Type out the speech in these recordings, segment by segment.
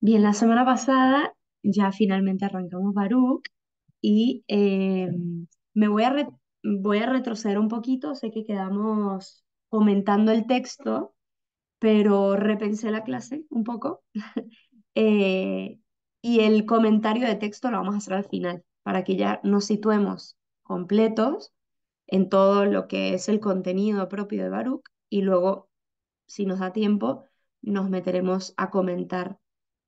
Bien, la semana pasada ya finalmente arrancamos Baruch y me voy a retroceder un poquito. Sé que quedamos comentando el texto, pero repensé la clase un poco eh, y el comentario de texto lo vamos a hacer al final para que ya nos situemos completos en todo lo que es el contenido propio de Baruch y luego, si nos da tiempo, nos meteremos a comentar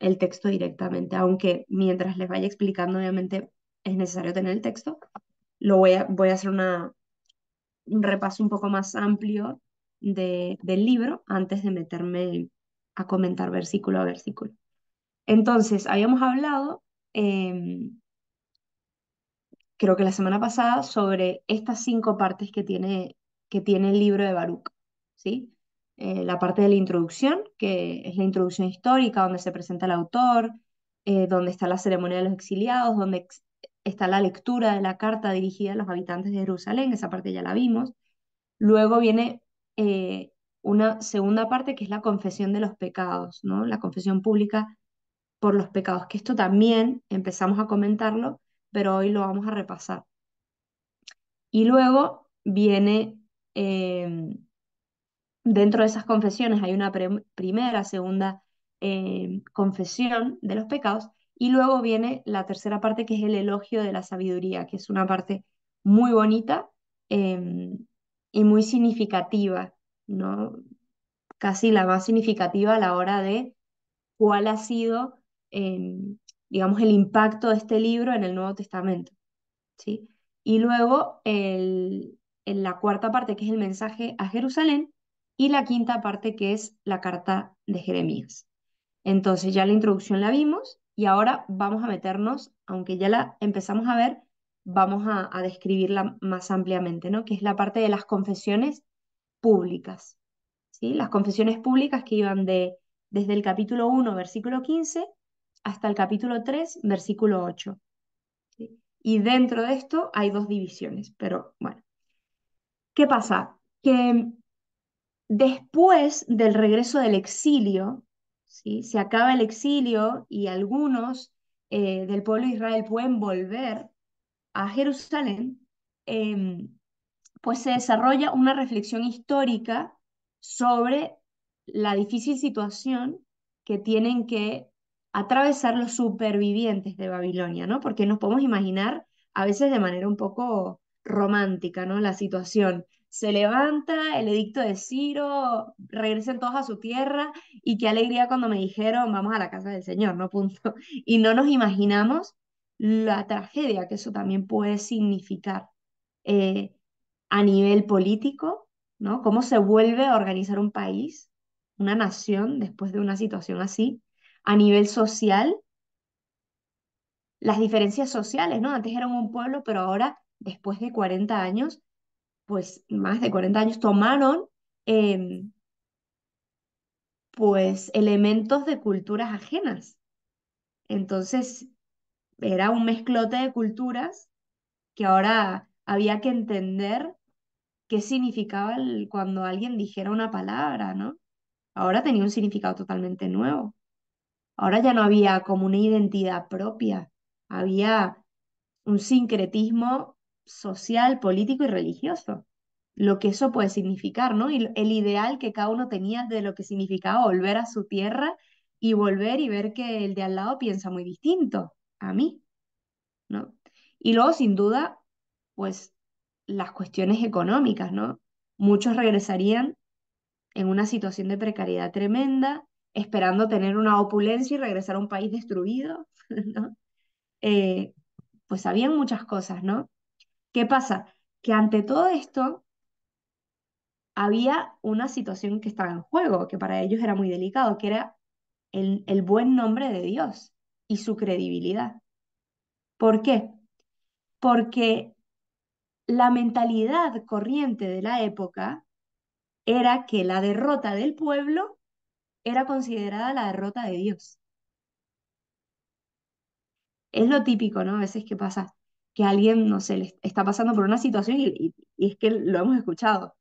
el texto directamente, aunque mientras les vaya explicando, obviamente es necesario tener el texto. Voy a hacer un repaso un poco más amplio del libro antes de meterme a comentar versículo a versículo. Entonces, habíamos hablado, eh, creo que la semana pasada, sobre estas 5 partes que tiene el libro de Baruch, ¿sí? La parte de la introducción, que es la introducción histórica, donde se presenta el autor, donde está la ceremonia de los exiliados, donde está la lectura de la carta dirigida a los habitantes de Jerusalén, esa parte ya la vimos. Luego viene una segunda parte que es la confesión de los pecados, ¿no? La confesión pública por los pecados, que esto también empezamos a comentarlo, pero hoy lo vamos a repasar. Y luego viene, eh, dentro de esas confesiones hay una primera, segunda confesión de los pecados, y luego viene la tercera parte que es el elogio de la sabiduría, que es una parte muy bonita eh, y muy significativa, ¿no? Casi la más significativa a la hora de cuál ha sido, eh, digamos, el impacto de este libro en el Nuevo Testamento. ¿Sí? Y luego en la cuarta parte, que es el mensaje a Jerusalén, y la quinta parte, que es la carta de Jeremías. Entonces ya la introducción la vimos y ahora vamos a meternos, aunque ya la empezamos a ver, vamos a describirla más ampliamente, ¿no? Que es la parte de las confesiones públicas, ¿sí? Las confesiones públicas que iban desde el capítulo 1 versículo 15, hasta el capítulo 3 versículo 8. ¿Sí? Y dentro de esto hay dos divisiones, pero bueno, ¿qué pasa? Que después del regreso del exilio, ¿sí? Se acaba el exilio y algunos del pueblo de Israel pueden volver a Jerusalén. Pues se desarrolla una reflexión histórica sobre la difícil situación que tienen que atravesar los supervivientes de Babilonia, ¿no? Porque nos podemos imaginar a veces de manera un poco romántica, ¿no? La situación. Se levanta el edicto de Ciro, regresen todos a su tierra y qué alegría cuando me dijeron vamos a la casa del Señor, ¿no? Punto. Y no nos imaginamos la tragedia que eso también puede significar. Eh, a nivel político, ¿no? ¿Cómo se vuelve a organizar un país, una nación, después de una situación así? A nivel social, las diferencias sociales, ¿no? Antes eran un pueblo, pero ahora, después de 40 años, pues más de 40 años, tomaron eh, pues elementos de culturas ajenas. Entonces, era un mezclote de culturas que ahora había que entender qué significaba cuando alguien dijera una palabra, ¿no? Ahora tenía un significado totalmente nuevo. Ahora ya no había como una identidad propia, había un sincretismo social, político y religioso. Lo que eso puede significar, ¿no? Y el ideal que cada uno tenía de lo que significaba volver a su tierra y volver y ver que el de al lado piensa muy distinto a mí, ¿no? Y luego, sin duda, pues las cuestiones económicas, ¿no? Muchos regresarían en una situación de precariedad tremenda, esperando tener una opulencia y regresar a un país destruido, ¿no? Eh, pues habían muchas cosas, ¿no? ¿Qué pasa? Que ante todo esto había una situación que estaba en juego, que para ellos era muy delicado, que era el buen nombre de Dios y su credibilidad. ¿Por qué? Porque la mentalidad corriente de la época era que la derrota del pueblo era considerada la derrota de Dios. Es lo típico, ¿no? A veces que pasa que alguien, no sé, le está pasando por una situación y es que lo hemos escuchado.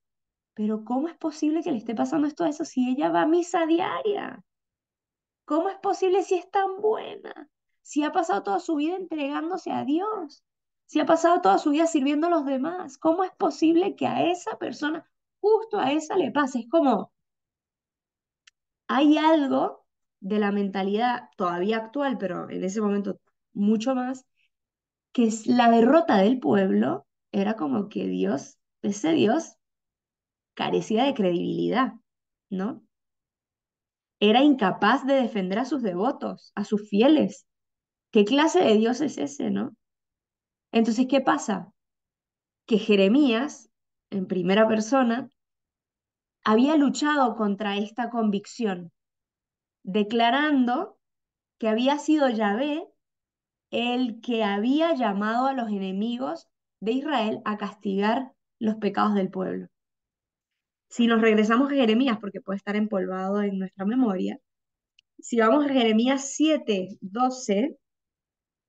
Pero ¿cómo es posible que le esté pasando esto a eso si ella va a misa diaria? ¿Cómo es posible si es tan buena? Si ha pasado toda su vida entregándose a Dios, si ha pasado toda su vida sirviendo a los demás, ¿cómo es posible que a esa persona, justo a esa le pase? Es como, hay algo de la mentalidad todavía actual, pero en ese momento mucho más, que es la derrota del pueblo, era como que Dios, ese Dios, carecía de credibilidad, ¿no? Era incapaz de defender a sus devotos, a sus fieles. ¿Qué clase de Dios es ese, no? Entonces, ¿qué pasa? Que Jeremías, en primera persona, había luchado contra esta convicción, declarando que había sido Yahvé el que había llamado a los enemigos de Israel a castigar los pecados del pueblo. Si nos regresamos a Jeremías, porque puede estar empolvado en nuestra memoria, si vamos a Jeremías 7:12,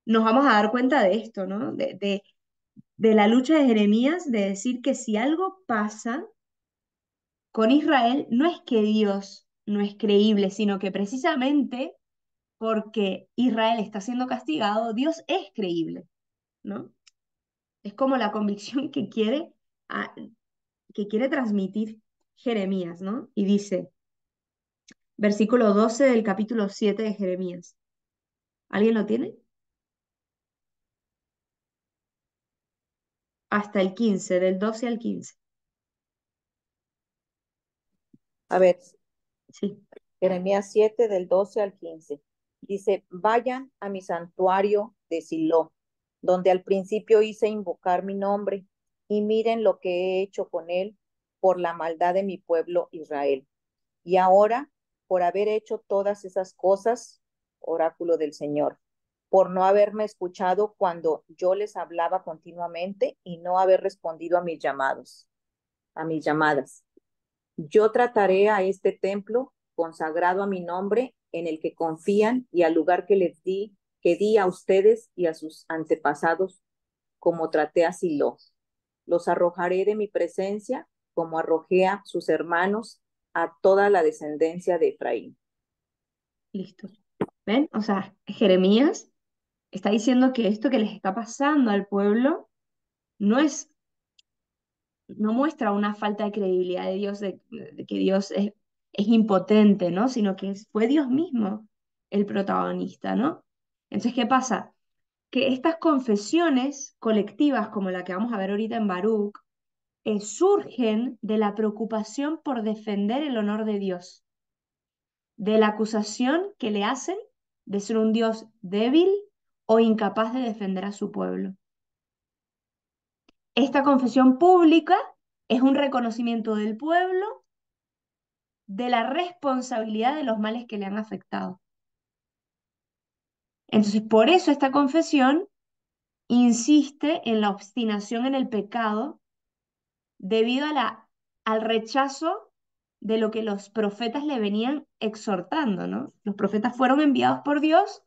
nos vamos a dar cuenta de esto, ¿no? De la lucha de Jeremías, de decir que si algo pasa con Israel, no es que Dios no es creíble, sino que precisamente porque Israel está siendo castigado, Dios es creíble, ¿no? Es como la convicción ah, que quiere transmitir Jeremías, ¿no? Y dice, versículo 12 del capítulo 7 de Jeremías. ¿Alguien lo tiene? Hasta el 15, del 12 al 15. A ver, Sí, Jeremías 7 del 12 al 15. Dice, vayan a mi santuario de Silo, donde al principio hice invocar mi nombre, y miren lo que he hecho con él por la maldad de mi pueblo Israel. Y ahora, por haber hecho todas esas cosas, oráculo del Señor, por no haberme escuchado cuando yo les hablaba continuamente y no haber respondido a mis llamados, a mis llamadas. Yo trataré a este templo consagrado a mi nombre, en el que confían, y al lugar que di a ustedes y a sus antepasados, como traté a Silo. Los arrojaré de mi presencia, como arrojé a sus hermanos, a toda la descendencia de Efraín. listo. ¿Ven? O sea, Jeremías está diciendo que esto que les está pasando al pueblo no es, no muestra una falta de credibilidad de Dios, de que Dios es impotente, ¿no? Sino que fue Dios mismo el protagonista, ¿no? Entonces, ¿qué pasa? Que estas confesiones colectivas, como la que vamos a ver ahorita en Baruch, surgen de la preocupación por defender el honor de Dios, de la acusación que le hacen de ser un Dios débil o incapaz de defender a su pueblo. Esta confesión pública es un reconocimiento del pueblo de la responsabilidad de los males que le han afectado. Entonces, por eso esta confesión insiste en la obstinación en el pecado debido al rechazo de lo que los profetas le venían exhortando, ¿no? Los profetas fueron enviados por Dios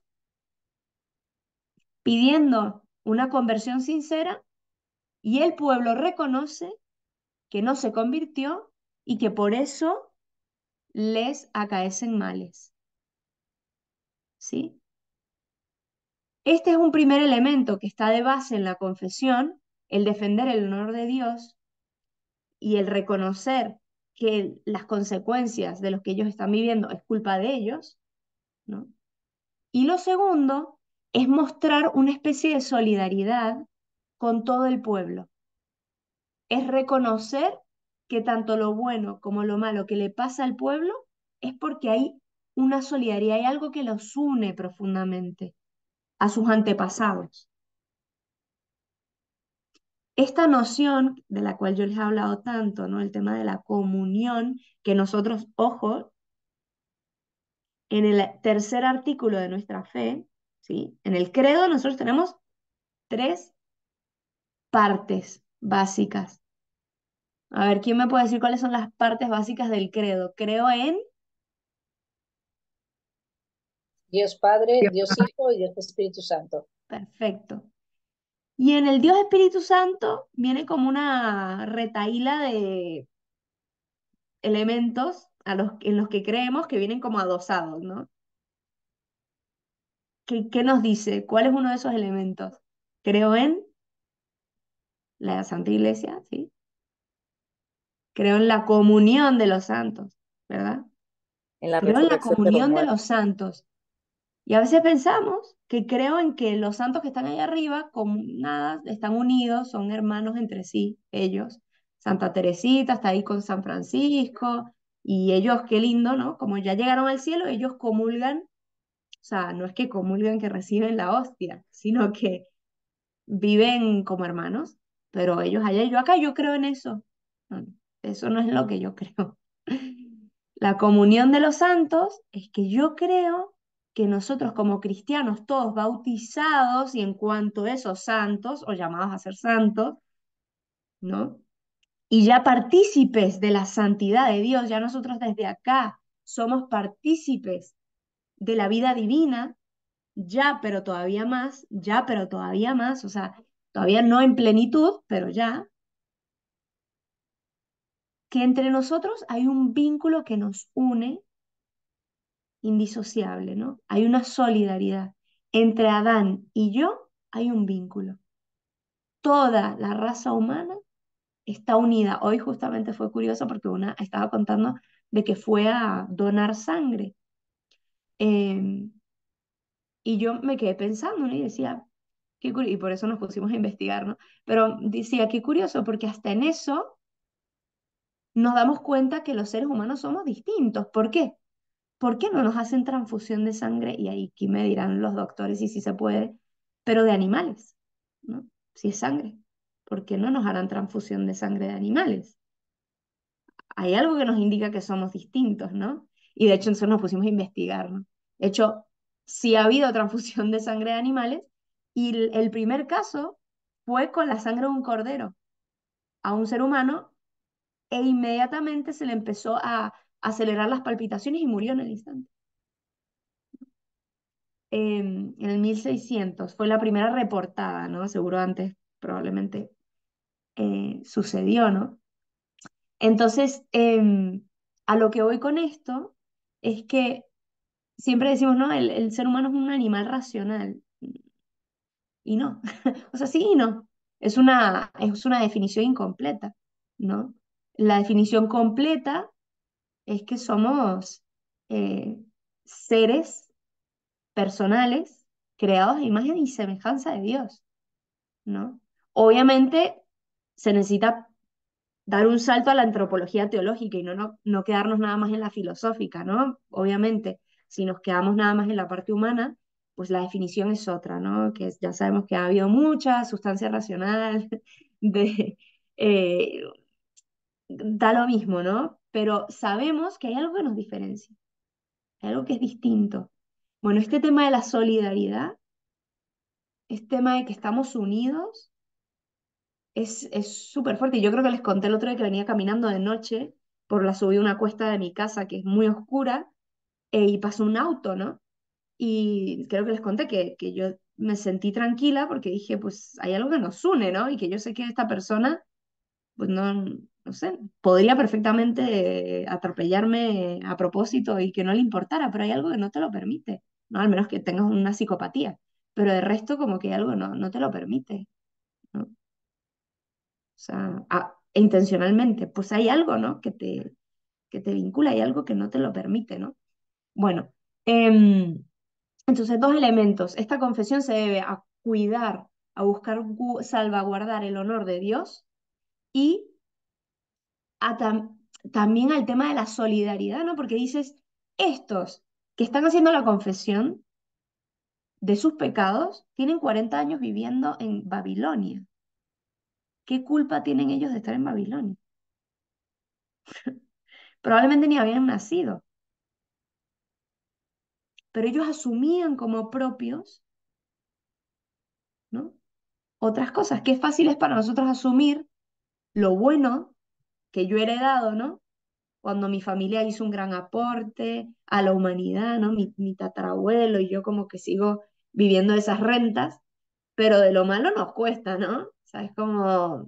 pidiendo una conversión sincera y el pueblo reconoce que no se convirtió y que por eso les acaecen males, ¿sí? Este es un primer elemento que está de base en la confesión, el defender el honor de Dios y el reconocer que las consecuencias de lo que ellos están viviendo es culpa de ellos, ¿no? Y lo segundo es mostrar una especie de solidaridad con todo el pueblo. Es reconocer que tanto lo bueno como lo malo que le pasa al pueblo es porque hay una solidaridad, hay algo que los une profundamente a sus antepasados. Esta noción de la cual yo les he hablado tanto, ¿no? El tema de la comunión, que nosotros, ojo, en el tercer artículo de nuestra fe, ¿sí? En el credo nosotros tenemos tres partes básicas. A ver, ¿quién me puede decir cuáles son las partes básicas del credo? Creo en... Dios Padre, Dios Hijo y Dios Espíritu Santo. Perfecto. Y en el Dios Espíritu Santo viene como una retahíla de elementos en los que creemos que vienen como adosados, ¿no? ¿Qué nos dice? ¿Cuál es uno de esos elementos? Creo en la Santa Iglesia, ¿sí? Creo en la comunión de los santos, ¿verdad? En la Creo en la resurrección de los comunión de muertos. los santos. Y a veces pensamos que creo en que los santos que están allá arriba, como nada, están unidos, son hermanos entre sí, ellos. Santa Teresita está ahí con San Francisco, y ellos, qué lindo, ¿no? Como ya llegaron al cielo, ellos comulgan, o sea, no es que comulgan que reciben la hostia, sino que viven como hermanos, pero ellos allá y yo acá, yo creo en eso. No, eso no es lo que yo creo. La comunión de los santos es que yo creo que nosotros como cristianos, todos bautizados y en cuanto a esos santos o llamados a ser santos, ¿no? Y ya partícipes de la santidad de Dios, ya nosotros desde acá somos partícipes de la vida divina, ya, pero todavía más, ya, pero todavía más, o sea, todavía no en plenitud, pero ya, que entre nosotros hay un vínculo que nos une indisociable, ¿no? Hay una solidaridad. Entre Adán y yo hay un vínculo. Toda la raza humana está unida. Hoy justamente fue curioso porque una estaba contando de que fue a donar sangre. Eh, y yo me quedé pensando, ¿no? Y decía, y por eso nos pusimos a investigar, ¿no? Pero decía, qué curioso, porque hasta en eso nos damos cuenta que los seres humanos somos distintos. ¿Por qué? ¿Por qué no nos hacen transfusión de sangre? Y ahí aquí me dirán los doctores y si se puede, pero de animales, ¿no? Si es sangre, ¿por qué no nos harán transfusión de sangre de animales? Hay algo que nos indica que somos distintos, ¿no? Y de hecho nosotros nos pusimos a investigar, ¿no? De hecho, sí ha habido transfusión de sangre de animales y el primer caso fue con la sangre de un cordero a un ser humano e inmediatamente se le empezó a acelerar las palpitaciones y murió en el instante. En el 1600 fue la primera reportada, ¿no? Seguro antes probablemente sucedió, ¿no? Entonces, a lo que voy con esto es que siempre decimos, ¿no? El ser humano es un animal racional. Y no. O sea, sí y no. Es una definición incompleta, ¿no? La definición completa es que somos eh, seres personales creados a imagen y semejanza de Dios, ¿no? Obviamente se necesita dar un salto a la antropología teológica y no quedarnos nada más en la filosófica, ¿no? Obviamente, si nos quedamos nada más en la parte humana, pues la definición es otra, ¿no? Ya sabemos que ha habido mucha sustancia racional, de, eh, da lo mismo, ¿no? Pero sabemos que hay algo que nos diferencia, hay algo que es distinto. Bueno, este tema de la solidaridad, este tema de que estamos unidos, es súper fuerte. Y yo creo que les conté el otro día que venía caminando de noche por la subida de una cuesta de mi casa que es muy oscura y pasó un auto, ¿no? Y creo que les conté que yo me sentí tranquila porque dije, pues hay algo que nos une, ¿no? Y que yo sé que esta persona, pues no sé, podría perfectamente atropellarme a propósito y que no le importara, pero hay algo que no te lo permite, ¿no? Al menos que tengas una psicopatía. Pero de resto como que algo no te lo permite, ¿no? O sea, intencionalmente, pues hay algo, ¿no? Que te vincula, hay algo que no te lo permite, ¿no? Bueno, em, entonces dos elementos. Esta confesión se debe a cuidar, a buscar salvaguardar el honor de Dios y también al tema de la solidaridad, ¿no? Porque dices, estos que están haciendo la confesión de sus pecados tienen 40 años viviendo en Babilonia. ¿Qué culpa tienen ellos de estar en Babilonia? Probablemente ni habían nacido, pero ellos asumían como propios, ¿no? Otras cosas. Qué fácil es para nosotros asumir lo bueno que yo he heredado, ¿no? Cuando mi familia hizo un gran aporte a la humanidad, ¿no? Mi tatarabuelo y yo como que sigo viviendo esas rentas, pero de lo malo nos cuesta, ¿no? O sea, es como,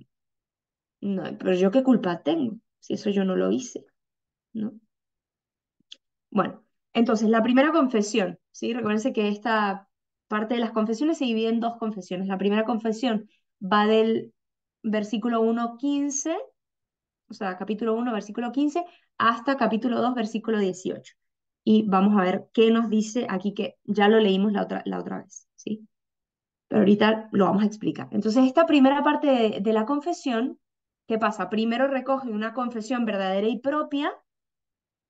no, pero yo qué culpa tengo si eso yo no lo hice, ¿no? Bueno, entonces la primera confesión, ¿sí? Recuérdense que esta parte de las confesiones se divide en dos confesiones. La primera confesión va del versículo 1:15, o sea, capítulo 1, versículo 15, hasta capítulo 2, versículo 18. Y vamos a ver qué nos dice aquí, que ya lo leímos la otra vez, ¿sí? Pero ahorita lo vamos a explicar. Entonces, esta primera parte de la confesión, ¿qué pasa? Primero recoge una confesión verdadera y propia,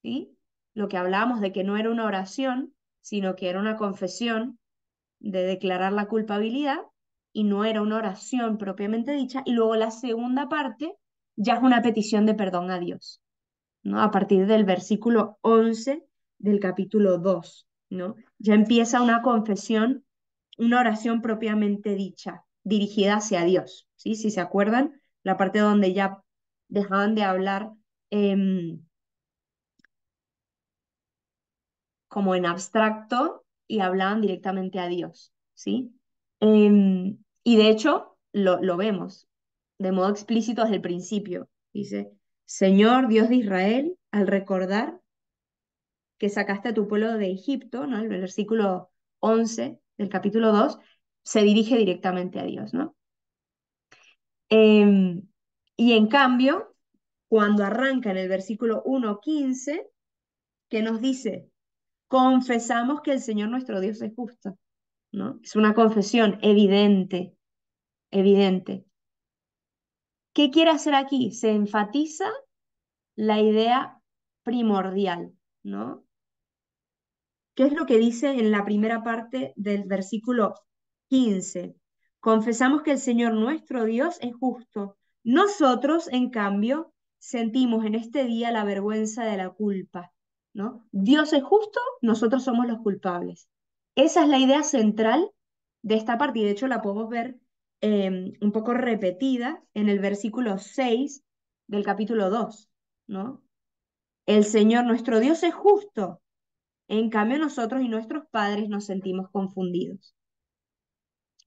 ¿sí? Lo que hablábamos de que no era una oración, sino que era una confesión de declarar la culpabilidad y no era una oración propiamente dicha. Y luego la segunda parte ya es una petición de perdón a Dios, ¿no? A partir del versículo 11 del capítulo 2, ¿no? Ya empieza una confesión, una oración propiamente dicha, dirigida hacia Dios, ¿sí? Si se acuerdan, la parte donde ya dejaban de hablar eh, como en abstracto y hablaban directamente a Dios, ¿sí? Y de hecho lo vemos de modo explícito desde el principio. Dice, Señor Dios de Israel, al recordar que sacaste a tu pueblo de Egipto, ¿no? El versículo 11 del capítulo 2 se dirige directamente a Dios, ¿no? Em, y en cambio, cuando arranca en el versículo 1:15, que nos dice, confesamos que el Señor nuestro Dios es justo, ¿no? Es una confesión evidente, evidente. ¿Qué quiere hacer aquí? Se enfatiza la idea primordial, ¿no? ¿Qué es lo que dice en la primera parte del versículo 15? Confesamos que el Señor nuestro Dios es justo. Nosotros, en cambio, sentimos en este día la vergüenza de la culpa, ¿no? Dios es justo, nosotros somos los culpables. Esa es la idea central de esta parte, y de hecho la podemos ver un poco repetida en el versículo 6 del capítulo 2, ¿no? El Señor nuestro Dios es justo. En cambio, nosotros y nuestros padres nos sentimos confundidos.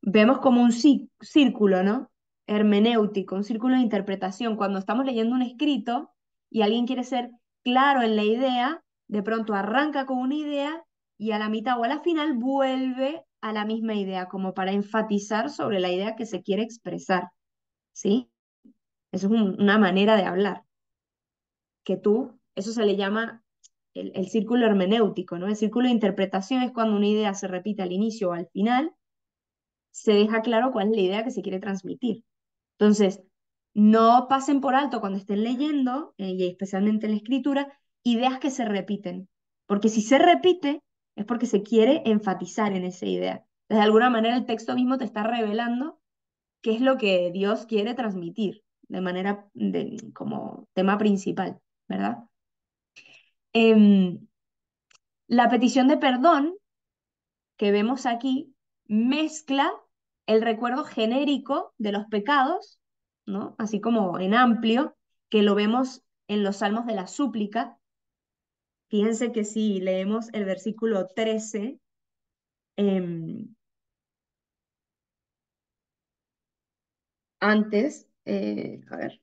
Vemos como un círculo, ¿no? Hermenéutico, un círculo de interpretación. Cuando estamos leyendo un escrito y alguien quiere ser claro en la idea, de pronto arranca con una idea y a la mitad o a la final vuelve a la misma idea, como para enfatizar sobre la idea que se quiere expresar, ¿sí? Eso es una manera de hablar, que eso se le llama el círculo hermenéutico, ¿no? El círculo de interpretación es cuando una idea se repite al inicio o al final, se deja claro cuál es la idea que se quiere transmitir. Entonces, no pasen por alto cuando estén leyendo, y especialmente en la escritura, ideas que se repiten, porque si se repite es porque se quiere enfatizar en esa idea. De alguna manera el texto mismo te está revelando qué es lo que Dios quiere transmitir de manera como tema principal, ¿verdad? Em, la petición de perdón que vemos aquí mezcla el recuerdo genérico de los pecados, ¿no? Así como en amplio, que lo vemos en los salmos de la súplica. Fíjense que si leemos el versículo 13, em, antes, a ver,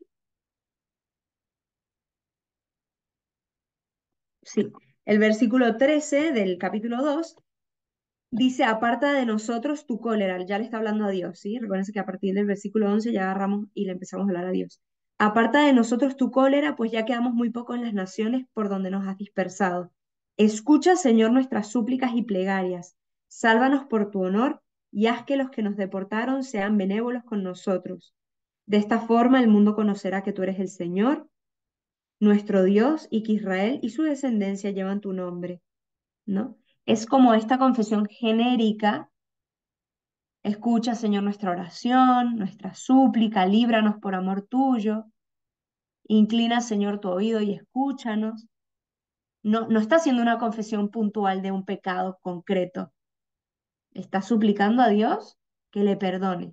sí, el versículo 13 del capítulo 2 dice, aparta de nosotros tu cólera. Ya le está hablando a Dios, ¿sí? Recuerden que a partir del versículo 11 ya agarramos y le empezamos a hablar a Dios. Aparta de nosotros tu cólera, pues ya quedamos muy poco en las naciones por donde nos has dispersado. Escucha, Señor, nuestras súplicas y plegarias. Sálvanos por tu honor y haz que los que nos deportaron sean benévolos con nosotros. De esta forma el mundo conocerá que tú eres el Señor, nuestro Dios, y que Israel y su descendencia llevan tu nombre, ¿no? Es como esta confesión genérica. Escucha, Señor, nuestra oración, nuestra súplica, líbranos por amor tuyo. Inclina, Señor, tu oído y escúchanos. No, no está haciendo una confesión puntual de un pecado concreto. Está suplicando a Dios que le perdone,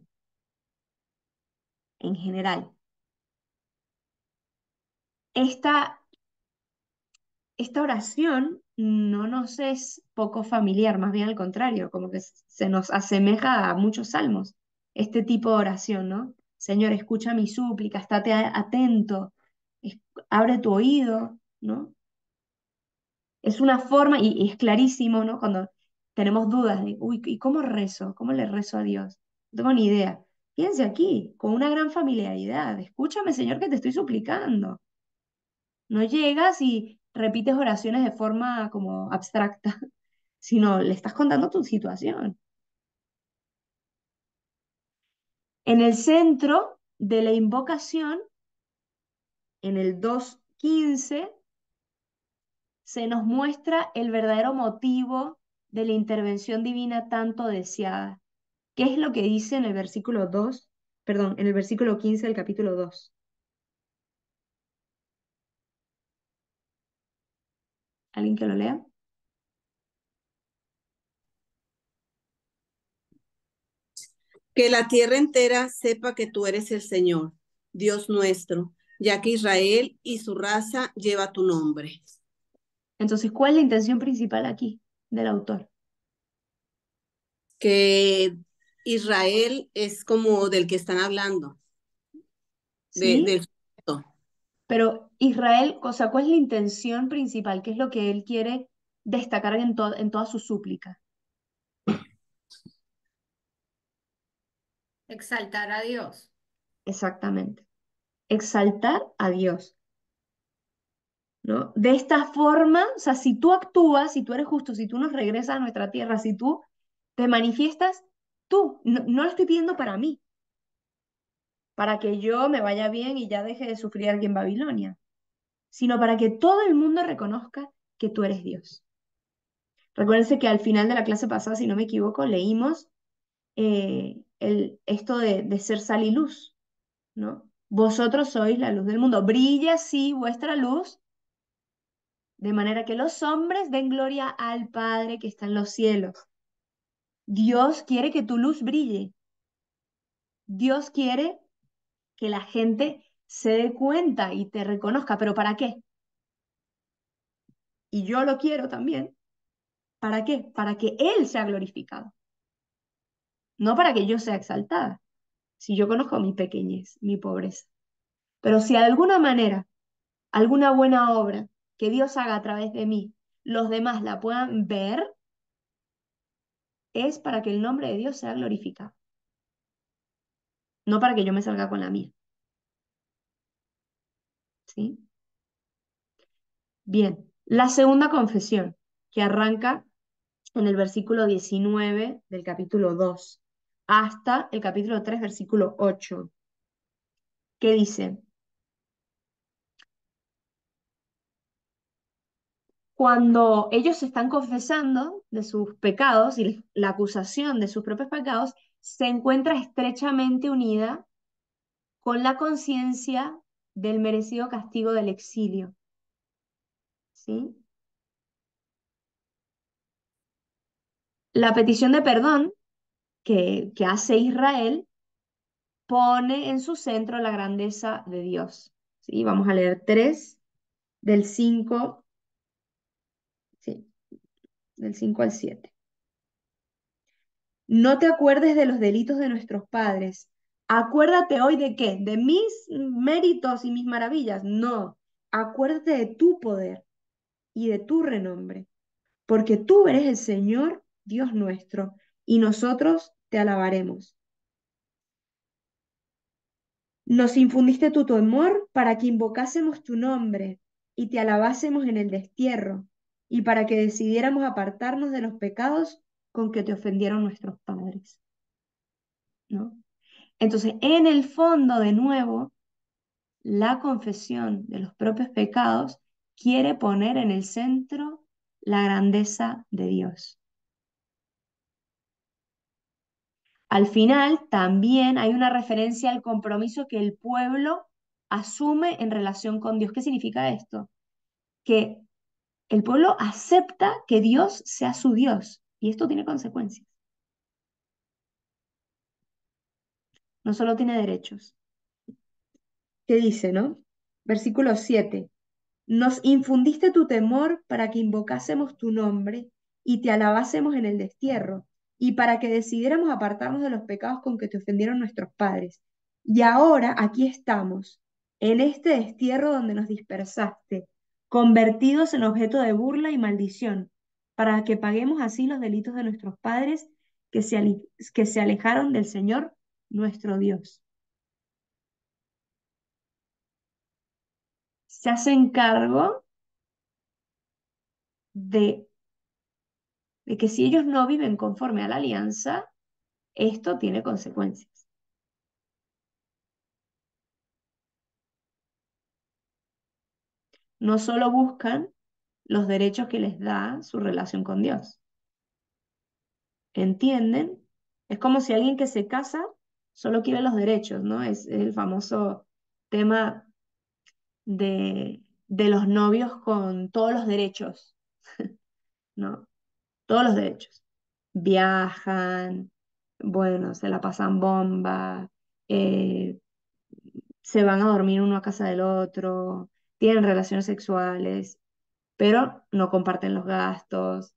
en general. Esta, esta oración no nos es poco familiar, más bien al contrario, como que se nos asemeja a muchos salmos, este tipo de oración, ¿no? Señor, escucha mi súplica, estate atento, es- abre tu oído, ¿no? Es una forma, y es clarísimo, ¿no? Cuando tenemos dudas de, uy, ¿y cómo rezo? ¿Cómo le rezo a Dios? No tengo ni idea. Fíjense aquí, con una gran familiaridad. Escúchame, Señor, que te estoy suplicando. No llegas y repites oraciones de forma como abstracta, sino le estás contando tu situación. En el centro de la invocación, en el 2.15, se nos muestra el verdadero motivo de la intervención divina tanto deseada. ¿Qué es lo que dice en el versículo 2? Perdón, en el versículo 15 del capítulo 2? ¿Alguien que lo lea? Que la tierra entera sepa que tú eres el Señor, Dios nuestro, ya que Israel y su raza lleva tu nombre. Entonces, ¿cuál es la intención principal aquí del autor? Que Israel es como del que están hablando, ¿Sí? del sujeto. Pero Israel, o sea, ¿cuál es la intención principal? ¿Qué es lo que él quiere destacar en toda su súplica? Exaltar a Dios. Exactamente. Exaltar a Dios, ¿no? De esta forma, o sea, si tú actúas, si tú eres justo, si tú nos regresas a nuestra tierra, si tú te manifiestas, tú, no lo estoy pidiendo para mí, para que yo me vaya bien y ya deje de sufrir aquí en Babilonia, sino para que todo el mundo reconozca que tú eres Dios. Recuérdense que al final de la clase pasada, si no me equivoco, leímos esto de ser sal y luz, ¿no? Vosotros sois la luz del mundo. Brilla así vuestra luz, de manera que los hombres den gloria al Padre que está en los cielos. Dios quiere que tu luz brille. Dios quiere que la gente se dé cuenta y te reconozca. ¿Pero para qué? Y yo lo quiero también. ¿Para qué? Para que Él sea glorificado, no para que yo sea exaltada. Si yo conozco mi pequeñez, mi pobreza. Pero si de alguna manera, alguna buena obra que Dios haga a través de mí, los demás la puedan ver, es para que el nombre de Dios sea glorificado, no para que yo me salga con la mía. ¿Sí? Bien, la segunda confesión, que arranca en el versículo 19 del capítulo 2 hasta el capítulo 3, versículo 8, que dice: cuando ellos se están confesando de sus pecados y la acusación de sus propios pecados se encuentra estrechamente unida con la conciencia del merecido castigo del exilio. ¿Sí? La petición de perdón que hace Israel pone en su centro la grandeza de Dios. ¿Sí? Vamos a leer 3 del 5, sí, del 5 al 7. No te acuerdes de los delitos de nuestros padres. Acuérdate hoy de qué, de mis méritos y mis maravillas. No, acuérdate de tu poder y de tu renombre, porque tú eres el Señor Dios nuestro, y nosotros te alabaremos. Nos infundiste tu temor para que invocásemos tu nombre y te alabásemos en el destierro, y para que decidiéramos apartarnos de los pecados con que te ofendieron nuestros padres, ¿no? Entonces, en el fondo, de nuevo, la confesión de los propios pecados quiere poner en el centro la grandeza de Dios. Al final, también hay una referencia al compromiso que el pueblo asume en relación con Dios. ¿Qué significa esto? Que el pueblo acepta que Dios sea su Dios, y esto tiene consecuencias. No solo tiene derechos. ¿Qué dice, no? Versículo 7. Nos infundiste tu temor para que invocásemos tu nombre y te alabásemos en el destierro, y para que decidiéramos apartarnos de los pecados con que te ofendieron nuestros padres. Y ahora aquí estamos, en este destierro donde nos dispersaste, convertidos en objeto de burla y maldición, para que paguemos así los delitos de nuestros padres que se alejaron del Señor nuestro Dios. Se hacen cargo de, de que si ellos no viven conforme a la alianza, esto tiene consecuencias. No solo buscan los derechos que les da su relación con Dios. ¿Entienden? Es como si alguien que se casa solo quiere los derechos, ¿no? Es el famoso tema de los novios con todos los derechos, ¿no? Todos los derechos. Viajan, bueno, se la pasan bomba, eh, se van a dormir uno a casa del otro, tienen relaciones sexuales, pero no comparten los gastos,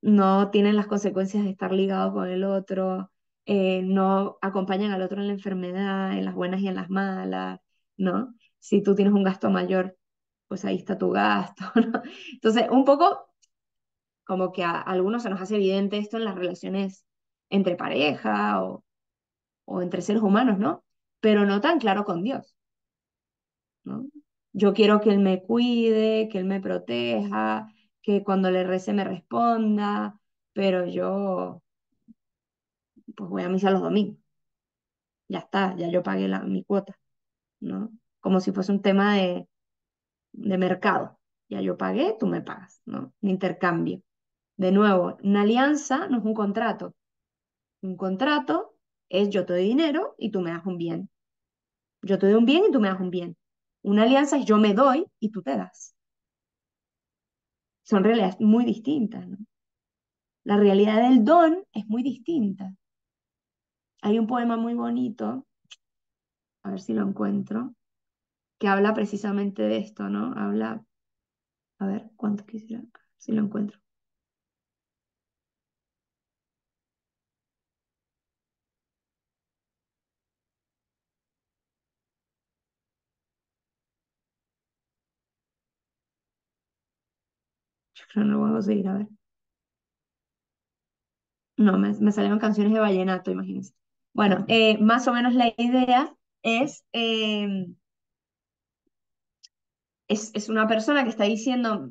no tienen las consecuencias de estar ligados con el otro, no acompañan al otro en la enfermedad, en las buenas y en las malas, ¿no? Si tú tienes un gasto mayor, pues ahí está tu gasto, ¿no? Entonces, un poco como que a algunos se nos hace evidente esto en las relaciones entre pareja o entre seres humanos, ¿no? Pero no tan claro con Dios, ¿no? Yo quiero que Él me cuide, que Él me proteja, que cuando le rece me responda, pero yo pues voy a misa los domingos. Ya está, ya yo pagué mi cuota, ¿no? Como si fuese un tema de mercado. Ya yo pagué, tú me pagas, ¿no? Un intercambio. De nuevo, una alianza no es un contrato. Un contrato es yo te doy dinero y tú me das un bien. Yo te doy un bien y tú me das un bien. Una alianza es yo me doy y tú te das. Son realidades muy distintas, ¿no? La realidad del don es muy distinta. Hay un poema muy bonito, a ver si lo encuentro, que habla precisamente de esto, ¿no? Habla, a ver, ¿cuánto quisiera? Si lo encuentro. Yo creo que no lo voy a conseguir, a ver. No, me salieron canciones de vallenato, imagínense. Bueno, más o menos la idea es, es una persona que está diciendo,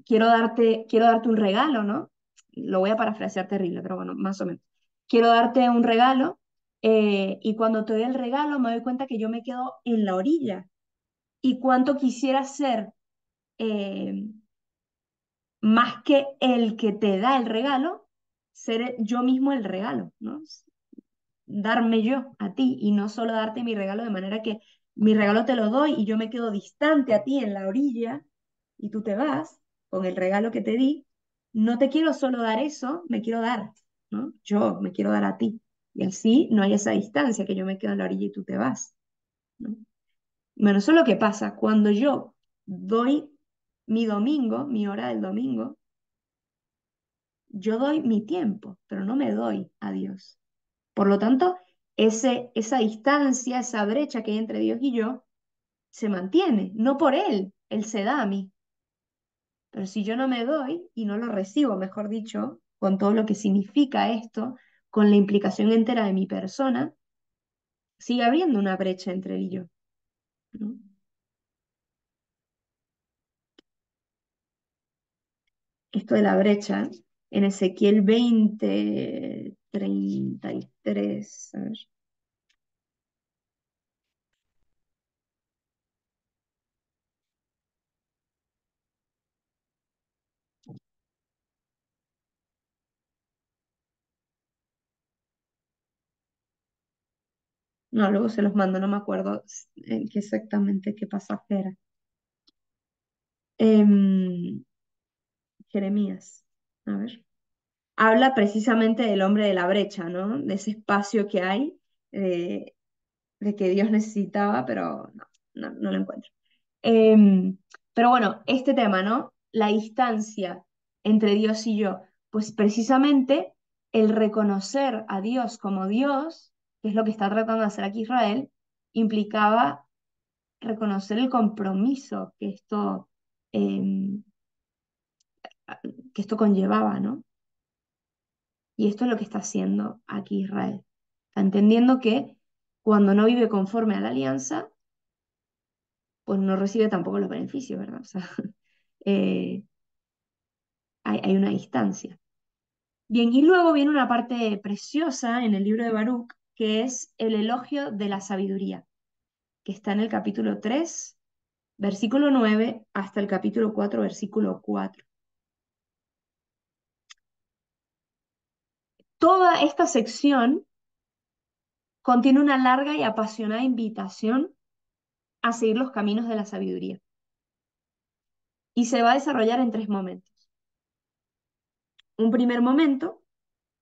quiero darte un regalo, ¿no? Lo voy a parafrasear terrible, pero bueno, más o menos. Quiero darte un regalo y cuando te doy el regalo me doy cuenta que yo me quedo en la orilla y cuánto quisiera ser eh, más que el que te da el regalo, ser yo mismo el regalo, ¿no? Darme yo a ti y no solo darte mi regalo de manera que mi regalo te lo doy y yo me quedo distante a ti en la orilla y tú te vas con el regalo que te di. No te quiero solo dar eso, me quiero dar, ¿no? Yo me quiero dar a ti. Y así no hay esa distancia que yo me quedo en la orilla y tú te vas, ¿no? Bueno, eso es lo que pasa cuando yo doy mi domingo, mi hora del domingo, yo doy mi tiempo, pero no me doy a Dios. Por lo tanto, esa distancia, esa brecha que hay entre Dios y yo, se mantiene, no por Él, Él se da a mí. Pero si yo no me doy y no lo recibo, mejor dicho, con todo lo que significa esto, con la implicación entera de mi persona, sigue habiendo una brecha entre Él y yo, ¿no? Esto de la brecha, en Ezequiel 20:33, a ver. No, luego se los mando, no me acuerdo exactamente qué pasaje era. Em, Jeremías, a ver. Habla precisamente del hombre de la brecha, ¿no? De ese espacio que hay, de, de que Dios necesitaba, pero no lo encuentro. Em, pero bueno, este tema, ¿no? La distancia entre Dios y yo, pues precisamente el reconocer a Dios como Dios, que es lo que está tratando de hacer aquí Israel, implicaba reconocer el compromiso que esto que esto conllevaba, ¿no? Y esto es lo que está haciendo aquí Israel. Está entendiendo que cuando no vive conforme a la alianza, pues no recibe tampoco los beneficios, ¿verdad? O sea, eh, hay una distancia. Bien, y luego viene una parte preciosa en el libro de Baruch, que es el elogio de la sabiduría, que está en el capítulo 3, versículo 9, hasta el capítulo 4, versículo 4. Toda esta sección contiene una larga y apasionada invitación a seguir los caminos de la sabiduría y se va a desarrollar en tres momentos. Un primer momento,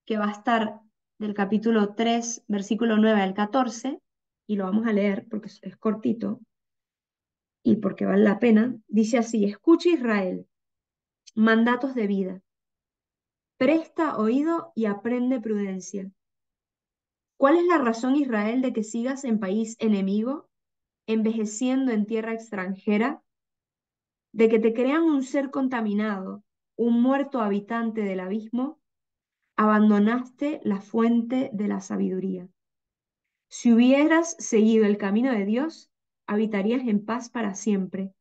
que va a estar del capítulo 3, versículo 9 al 14, y lo vamos a leer porque es cortito y porque vale la pena. Dice así: escucha Israel, mandatos de vida, presta oído y aprende prudencia. ¿Cuál es la razón, Israel, de que sigas en país enemigo, envejeciendo en tierra extranjera? De que te crean un ser contaminado, un muerto habitante del abismo, abandonaste la fuente de la sabiduría. Si hubieras seguido el camino de Dios, habitarías en paz para siempre.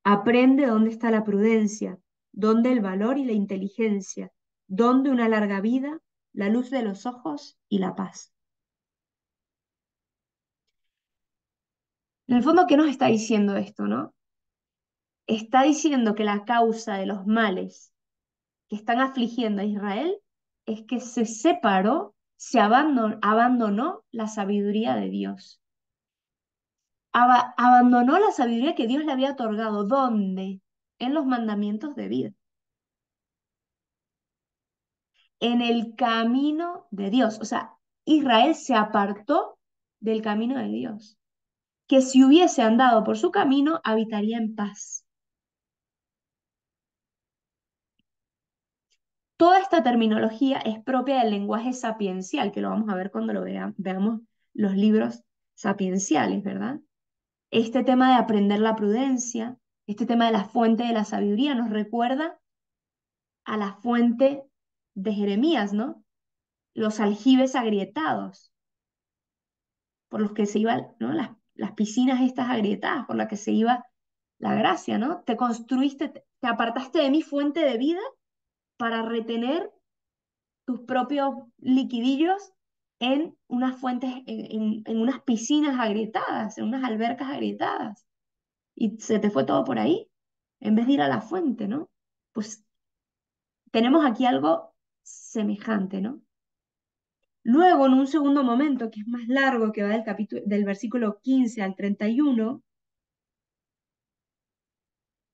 Aprende dónde está la prudencia, dónde el valor y la inteligencia, dónde una larga vida, la luz de los ojos y la paz. En el fondo, ¿qué nos está diciendo esto, no? Está diciendo que la causa de los males que están afligiendo a Israel es que se separó, abandonó la sabiduría de Dios. Abandonó la sabiduría que Dios le había otorgado. ¿Dónde? En los mandamientos de vida. En el camino de Dios. O sea, Israel se apartó del camino de Dios. Que si hubiese andado por su camino, habitaría en paz. Toda esta terminología es propia del lenguaje sapiencial, que lo vamos a ver cuando veamos los libros sapienciales, ¿verdad? Este tema de aprender la prudencia, este tema de la fuente de la sabiduría nos recuerda a la fuente de Jeremías, ¿no? Los aljibes agrietados, por los que se iban, ¿no? Las piscinas estas agrietadas, por las que se iba la gracia, ¿no? Te construiste, te apartaste de mi fuente de vida para retener tus propios liquidillos en unas fuentes, en unas piscinas agrietadas, en unas albercas agrietadas. Y se te fue todo por ahí, en vez de ir a la fuente, ¿no? Pues tenemos aquí algo semejante, ¿no? Luego, en un segundo momento, que es más largo, que va del versículo 15 al 31,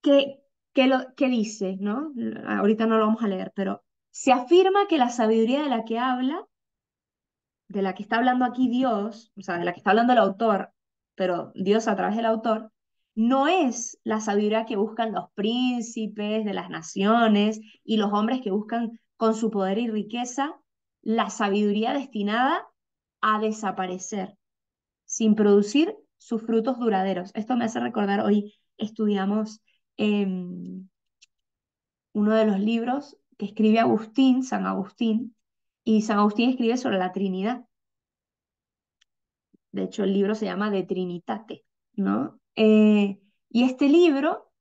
que dice, ¿no? Ahorita no lo vamos a leer, pero se afirma que la sabiduría de la que habla, de la que está hablando aquí Dios, o sea, de la que está hablando el autor, pero Dios a través del autor, no es la sabiduría que buscan los príncipes de las naciones y los hombres que buscan con su poder y riqueza la sabiduría destinada a desaparecer, sin producir sus frutos duraderos. Esto me hace recordar, hoy estudiamos uno de los libros que escribe Agustín, San Agustín, y San Agustín escribe sobre la Trinidad. De hecho, el libro se llama De Trinitate, ¿no? Y este libro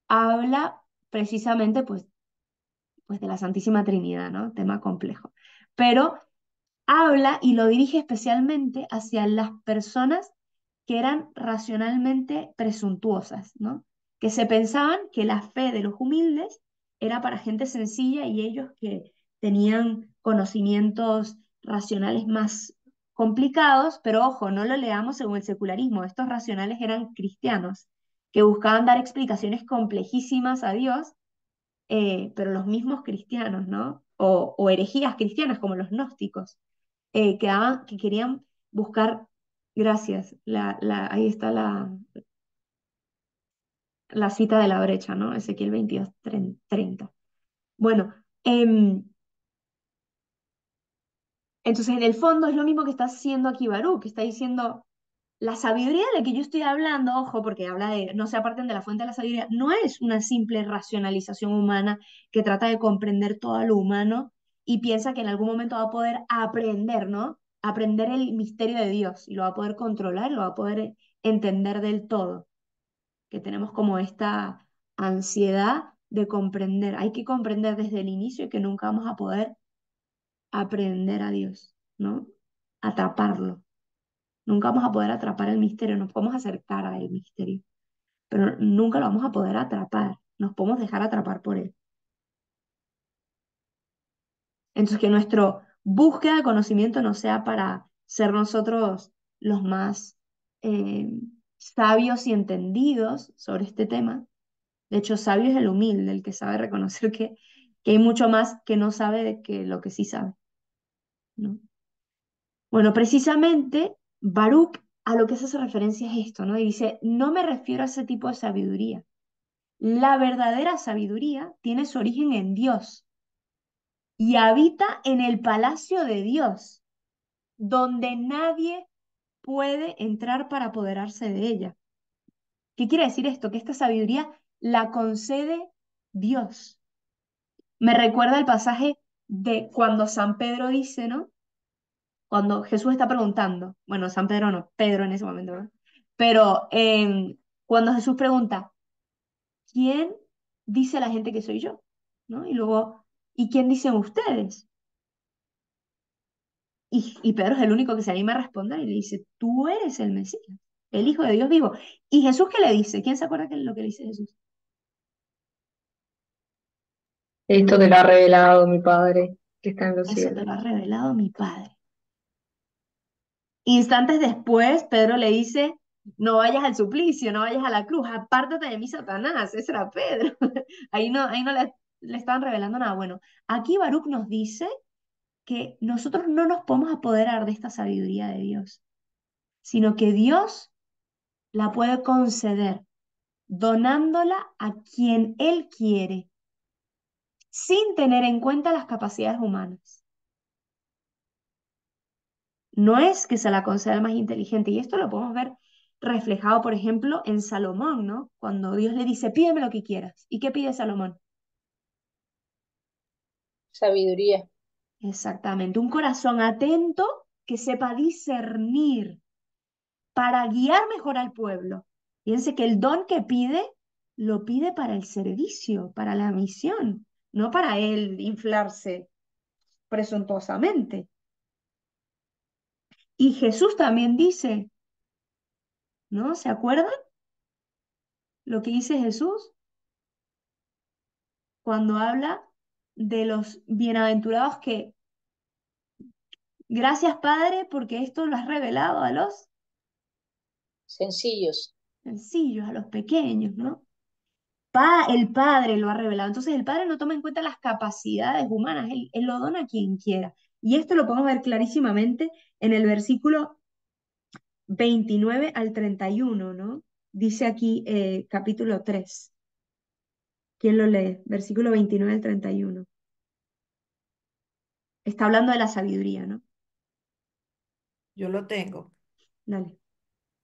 habla precisamente, pues de la Santísima Trinidad, ¿no? Tema complejo. Pero habla y lo dirige especialmente hacia las personas que eran racionalmente presuntuosas, ¿no? Que se pensaban que la fe de los humildes era para gente sencilla y ellos que tenían conocimientos racionales más complicados, pero ojo, no lo leamos según el secularismo, estos racionales eran cristianos que buscaban dar explicaciones complejísimas a Dios, pero los mismos cristianos, ¿no? O herejías cristianas como los gnósticos que querían buscar, gracias, ahí está la cita de la brecha, ¿no? Ezequiel 22, 30. Bueno, entonces en el fondo es lo mismo que está haciendo aquí Baruch, que está diciendo, La sabiduría de la que yo estoy hablando, ojo, porque habla de no se aparten de la fuente de la sabiduría, no es una simple racionalización humana que trata de comprender todo lo humano y piensa que en algún momento va a poder aprender, ¿no? Aprender el misterio de Dios y lo va a poder controlar, lo va a poder entender del todo, que tenemos como esta ansiedad de comprender. Hay que comprender desde el inicio que nunca vamos a poder aprender a Dios, ¿no? Atraparlo. Nunca vamos a poder atrapar el misterio, nos podemos acercar al misterio, pero nunca lo vamos a poder atrapar, nos podemos dejar atrapar por él. Entonces, que nuestra búsqueda de conocimiento no sea para ser nosotros los más eh, sabios y entendidos sobre este tema. De hecho, sabio es el humilde, el que sabe reconocer que hay mucho más que no sabe de que lo que sí sabe, ¿no? Bueno, precisamente Baruch a lo que se hace referencia es esto, ¿no? Y dice, no me refiero a ese tipo de sabiduría. La verdadera sabiduría tiene su origen en Dios y habita en el palacio de Dios, donde nadie puede entrar para apoderarse de ella. ¿Qué quiere decir esto? Que esta sabiduría la concede Dios. Me recuerda el pasaje de cuando San Pedro dice, ¿no? Cuando Jesús está preguntando, bueno, San Pedro no, Pedro en ese momento, ¿no? Pero cuando Jesús pregunta, ¿quién dice la gente que soy yo? ¿No? Y luego, ¿y quién dicen ustedes? Y Pedro es el único que se anima a responder y le dice, tú eres el Mesías, el Hijo de Dios vivo. ¿Y Jesús qué le dice? ¿Quién se acuerda qué es lo que le dice Jesús? Esto te lo ha revelado mi Padre que está en los Eso te cielos. lo ha revelado mi Padre. Instantes después, Pedro le dice, no vayas al suplicio, no vayas a la cruz, apártate de mí, Satanás. Ese era Pedro. Ahí no le estaban revelando nada. Bueno, aquí Baruch nos dice que nosotros no nos podemos apoderar de esta sabiduría de Dios, sino que Dios la puede conceder, donándola a quien Él quiere, sin tener en cuenta las capacidades humanas. No es que se la conceda al más inteligente, y esto lo podemos ver reflejado, por ejemplo, en Salomón, ¿no? Cuando Dios le dice, pídeme lo que quieras. ¿Y qué pide Salomón? Sabiduría. Exactamente, un corazón atento que sepa discernir para guiar mejor al pueblo. Fíjense que el don que pide, lo pide para el servicio, para la misión, no para él inflarse presuntuosamente. Y Jesús también dice, ¿no? ¿Se acuerdan lo que dice Jesús cuando habla de los bienaventurados que, gracias Padre, porque esto lo has revelado a los Sencillos. sencillos, a los pequeños, ¿no? El Padre lo ha revelado. Entonces el Padre no toma en cuenta las capacidades humanas, él lo dona a quien quiera. Y esto lo podemos ver clarísimamente en el versículo 29 al 31, ¿no? Dice aquí capítulo 3. ¿Quién lo lee? Versículo 29 al 31. Está hablando de la sabiduría, ¿no? Yo lo tengo. Dale.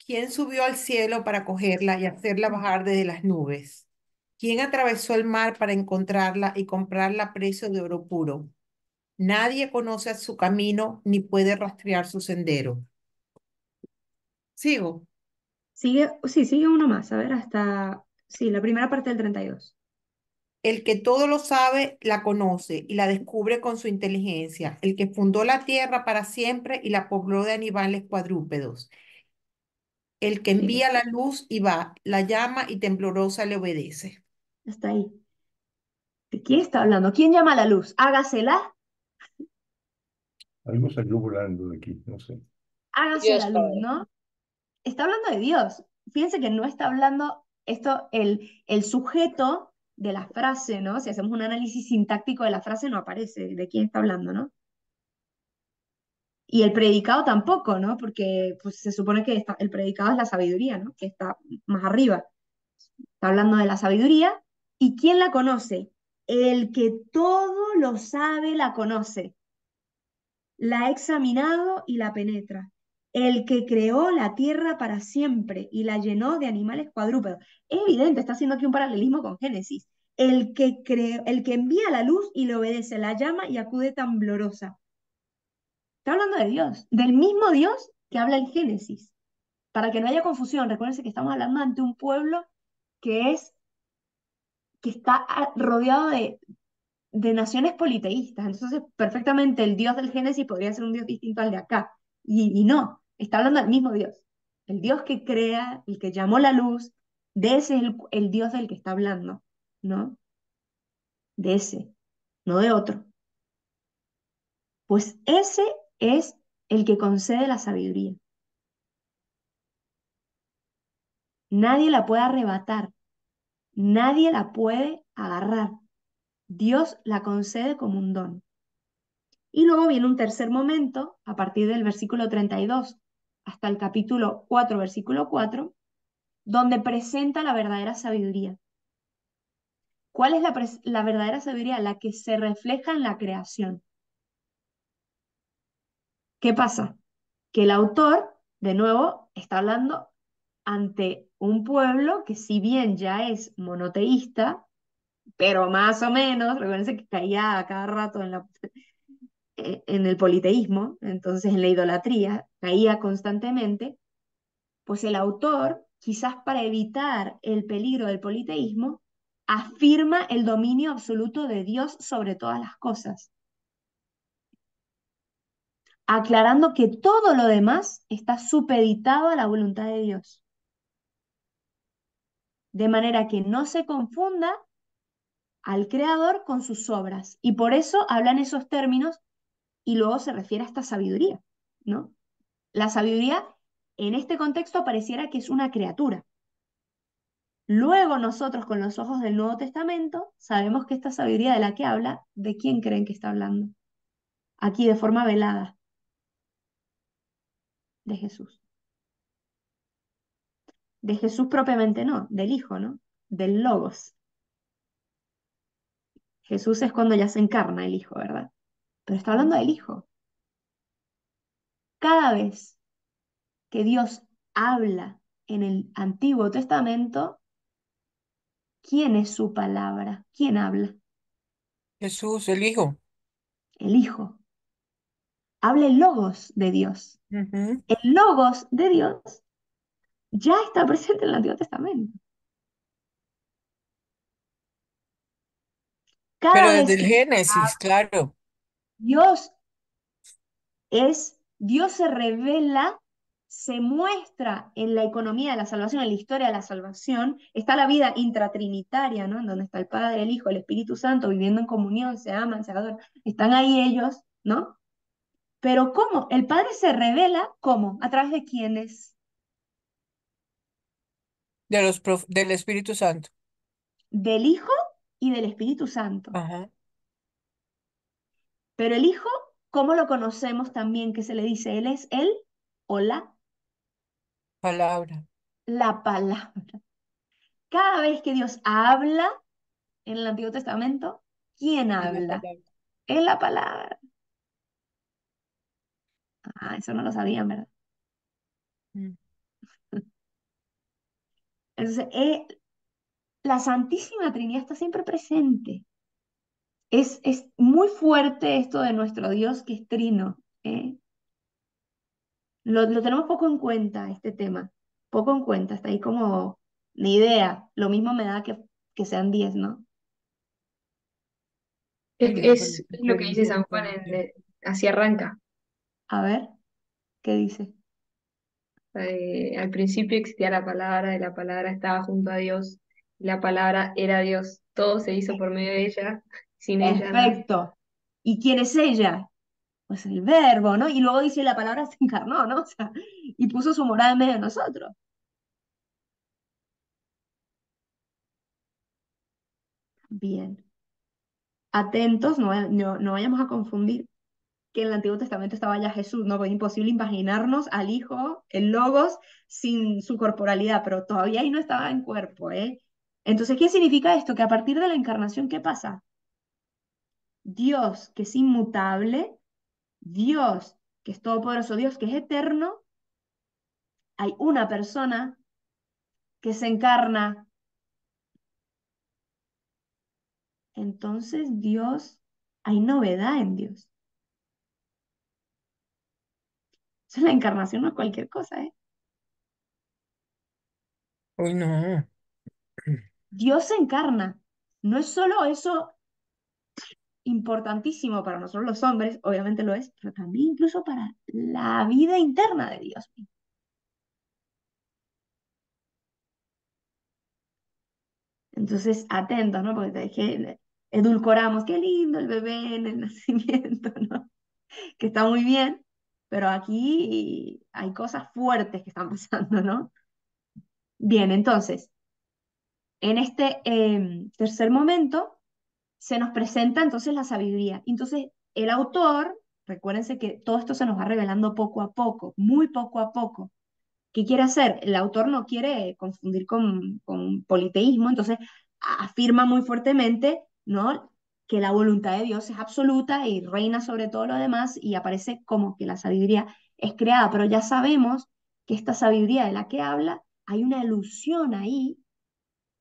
¿Quién subió al cielo para cogerla y hacerla bajar desde las nubes? ¿Quién atravesó el mar para encontrarla y comprarla a precio de oro puro? Nadie conoce su camino ni puede rastrear su sendero. Sigo. Sigue, sí, sigue uno más, a ver, hasta, sí, la primera parte del 32. El que todo lo sabe, la conoce y la descubre con su inteligencia. El que fundó la tierra para siempre y la pobló de animales cuadrúpedos. El que Sí, envía la luz y va, la llama y temblorosa le obedece. hasta ahí. ¿De quién está hablando? ¿Quién llama a la luz? Hágasela, Algo salió volando de aquí, no sé. hágase Dios la luz, Padre. ¿no? Está hablando de Dios. Fíjense que no está hablando esto, el sujeto de la frase, ¿no? Si hacemos un análisis sintáctico de la frase, no aparece de quién está hablando, ¿no? Y el predicado tampoco, ¿no? Porque pues, se supone que el predicado es la sabiduría, ¿no? Que está más arriba. Está hablando de la sabiduría. ¿Y quién la conoce? El que todo lo sabe la conoce. La ha examinado y la penetra. el que creó la tierra para siempre y la llenó de animales cuadrúpedos. Es evidente, está haciendo aquí un paralelismo con Génesis. El que envía la luz y le obedece, la llama y acude temblorosa. Está hablando de Dios, del mismo Dios que habla en Génesis. Para que no haya confusión, recuérdense que estamos hablando ante un pueblo que es, que está rodeado de naciones politeístas. Entonces, perfectamente el Dios del Génesis podría ser un Dios distinto al de acá. Y no, está hablando del mismo Dios. El Dios que crea, el que llamó la luz, de ese es el Dios del que está hablando, ¿no? De ese, no de otro. Pues ese es el que concede la sabiduría. Nadie la puede arrebatar, nadie la puede agarrar. Dios la concede como un don. Y luego viene un tercer momento, a partir del versículo 32 hasta el capítulo 4, versículo 4, donde presenta la verdadera sabiduría. ¿Cuál es la verdadera sabiduría? La que se refleja en la creación. ¿Qué pasa? Que el autor, de nuevo, está hablando ante un pueblo que si bien ya es monoteísta, pero más o menos, recuerden que caía a cada rato en el politeísmo, entonces en la idolatría, caía constantemente, pues el autor, quizás para evitar el peligro del politeísmo, afirma el dominio absoluto de Dios sobre todas las cosas, aclarando que todo lo demás está supeditado a la voluntad de Dios, de manera que no se confunda al creador con sus obras. Y por eso hablan esos términos y luego se refiere a esta sabiduría, ¿no? La sabiduría en este contexto pareciera que es una criatura. Luego nosotros con los ojos del Nuevo Testamento sabemos que esta sabiduría de la que habla, ¿de quién creen que está hablando? Aquí de forma velada, de Jesús. De Jesús propiamente no, del Hijo, ¿no? Del Logos. Jesús es cuando ya se encarna el Hijo, ¿verdad? Pero está hablando del Hijo. Cada vez que Dios habla en el Antiguo Testamento, ¿quién es su palabra? ¿Quién habla? Jesús, el Hijo. El Hijo. Habla el Logos de Dios. Ujú. El Logos de Dios ya está presente en el Antiguo Testamento. Pero Cada desde vez el que Génesis, claro. Dios Dios se revela, se muestra en la economía de la salvación, en la historia de la salvación, está la vida intratrinitaria, ¿no? En donde está el Padre, el Hijo, el Espíritu Santo viviendo en comunión, se aman, se adoran, están ahí ellos, ¿no? Pero ¿cómo? El Padre se revela, ¿cómo? ¿A través de quiénes? Del Espíritu Santo. Del Hijo y del Espíritu Santo. Ajá. Pero el Hijo, ¿cómo lo conocemos también que se le dice? Él es el o Palabra. la palabra. Cada vez que Dios habla en el Antiguo Testamento, ¿quién Es la habla? palabra. Es la palabra. Ah, eso no lo sabían, ¿verdad? Mm. Entonces, la Santísima Trinidad está siempre presente. Es muy fuerte esto de nuestro Dios que es trino. ¿Eh? Lo tenemos poco en cuenta, este tema. Poco en cuenta, está ahí como ni idea. Lo mismo me da que sean 10, ¿no? Es lo que dice San Juan, así arranca. A ver, ¿qué dice? Al principio existía la palabra, y la palabra estaba junto a Dios, y la palabra era Dios. Todo se hizo por medio de ella, sin ella nada. Perfecto. ¿Y quién es ella? Pues el verbo, ¿no? Y luego dice la palabra se encarnó, ¿no? O sea, y puso su morada en medio de nosotros. Bien. Atentos, no vayamos a confundir que en el Antiguo Testamento estaba ya Jesús, ¿no? Porque es imposible imaginarnos al Hijo, el Logos, sin su corporalidad, pero todavía ahí no estaba en cuerpo, ¿eh? Entonces, ¿qué significa esto? Que a partir de la encarnación, ¿qué pasa? Dios, que es inmutable, Dios, que es todopoderoso, Dios, que es eterno, hay una persona que se encarna. Entonces Dios, hay novedad en Dios. O sea, la encarnación no es cualquier cosa, ¿eh? Uy, no. Dios se encarna. No es solo eso importantísimo para nosotros los hombres, obviamente lo es, pero también incluso para la vida interna de Dios. Entonces, atentos, ¿no? Porque es que edulcoramos, qué lindo el bebé en el nacimiento, ¿no? Que está muy bien, pero aquí hay cosas fuertes que están pasando, ¿no? Bien, entonces, en este tercer momento se nos presenta entonces la sabiduría. Entonces, el autor, recuérdense que todo esto se nos va revelando poco a poco, muy poco a poco. ¿Qué quiere hacer? El autor no quiere confundir con politeísmo, entonces afirma muy fuertemente, ¿no? Que la voluntad de Dios es absoluta y reina sobre todo lo demás y aparece como que la sabiduría es creada, pero ya sabemos que esta sabiduría de la que habla, hay una alusión ahí